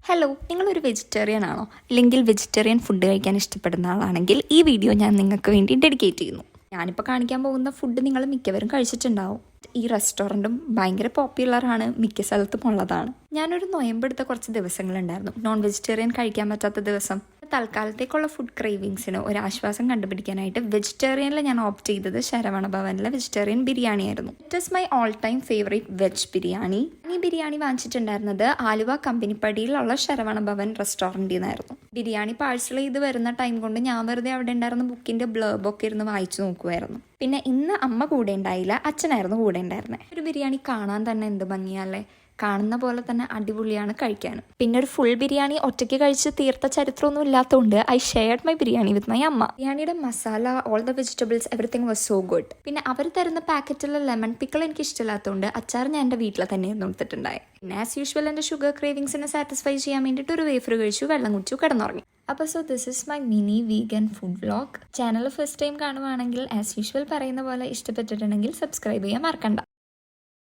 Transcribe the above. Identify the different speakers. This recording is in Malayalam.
Speaker 1: ഹലോ, നിങ്ങളൊരു വെജിറ്റേറിയൻ ആണോ? അല്ലെങ്കിൽ വെജിറ്റേറിയൻ ഫുഡ് കഴിക്കാൻ ഇഷ്ടപ്പെടുന്ന ആളാണെങ്കിൽ ഈ വീഡിയോ ഞാൻ നിങ്ങൾക്ക് വേണ്ടി ഡെഡിക്കേറ്റ് ചെയ്യുന്നു. ഞാനിപ്പോൾ കാണിക്കാൻ പോകുന്ന ഫുഡ് നിങ്ങൾ മിക്കവരും കഴിച്ചിട്ടുണ്ടാവും. ഈ റെസ്റ്റോറൻറ്റും ഭയങ്കര പോപ്പുലറാണ്, മിക്ക സ്ഥലത്തും ഉള്ളതാണ്. ഞാനൊരു നൊയമ്പെടുത്ത കുറച്ച് ദിവസങ്ങളുണ്ടായിരുന്നു, നോൺ വെജിറ്റേറിയൻ കഴിക്കാൻ പറ്റാത്ത ദിവസം. തൽക്കാലത്തേക്കുള്ള ഫുഡ് ക്രേവിങ്സിന് ഒരു ആശ്വാസം കണ്ടുപിടിക്കാനായിട്ട് വെജിറ്റേറിയനിൽ ഞാൻ ഓപ്റ്റ് ചെയ്തത് ശരവണ ഭവനിലെ വെജിറ്റേറിയൻ ബിരിയാണി ആയിരുന്നു. It is my all time favourite veg biryani. ഈ ബിരിയാണി വാങ്ങിച്ചിട്ടുണ്ടായിരുന്നത് ആലുവ കമ്പനിപ്പടിയിലുള്ള ശരവണ ഭവൻ റെസ്റ്റോറൻറ്റിൽ നിന്നായിരുന്നു. ബിരിയാണി പാഴ്സൽ ചെയ്ത് വരുന്ന ടൈം കൊണ്ട് ഞാൻ വെറുതെ അവിടെ ഉണ്ടായിരുന്ന ബുക്കിൻ്റെ ബ്ലർബൊക്കെ ഇരുന്ന് വായിച്ചു നോക്കുമായിരുന്നു. പിന്നെ ഇന്ന് അമ്മ കൂടെ ഉണ്ടായില്ല, അച്ഛനായിരുന്നു കൂടെ ഉണ്ടായിരുന്നത്. ഒരു ബിരിയാണി കാണാൻ തന്നെ എന്ത് ഭംഗിയല്ലേ, കാണുന്ന പോലെ തന്നെ അടിപൊളിയാണ് കഴിക്കാനും. പിന്നെ ഒരു ഫുൾ ബിരിയാണി ഒറ്റയ്ക്ക് കഴിച്ച് തീർത്ത ചരിത്രമൊന്നും ഇല്ലാത്തതുകൊണ്ട് I shared my biryani with my അമ്മ. ബിരിയാണിയുടെ masala, all the vegetables, everything was so good. പിന്നെ അവർ തരുന്ന പാക്കറ്റിലെ ലെമൺ പിക്കിൾ എനിക്ക് ഇഷ്ടമില്ലാത്തതുകൊണ്ട് അച്ചാർ ഞാൻ എൻ്റെ വീട്ടിൽ തന്നെയായിരുന്നു എടുത്തിട്ടുണ്ടായി. പിന്നെ ആസ് യൂഷ്വൽ എൻ്റെ ഷുഗർ ക്രേവിങ്സിനെ സാറ്റിസ്ഫൈ ചെയ്യാൻ വേണ്ടിയിട്ട് ഒരു വേഫർ കഴിച്ചു, വെള്ളം കുടിച്ചു, കിടന്നുറങ്ങി. അപ്പോൾ this is my mini vegan food vlog. Channel first time കാണുവാണെങ്കിൽ ആസ് യൂഷ്വൽ പറയുന്ന പോലെ ഇഷ്ടപ്പെട്ടിട്ടുണ്ടെങ്കിൽ സബ്സ്ക്രൈബ് ചെയ്യാൻ മറക്കണ്ട.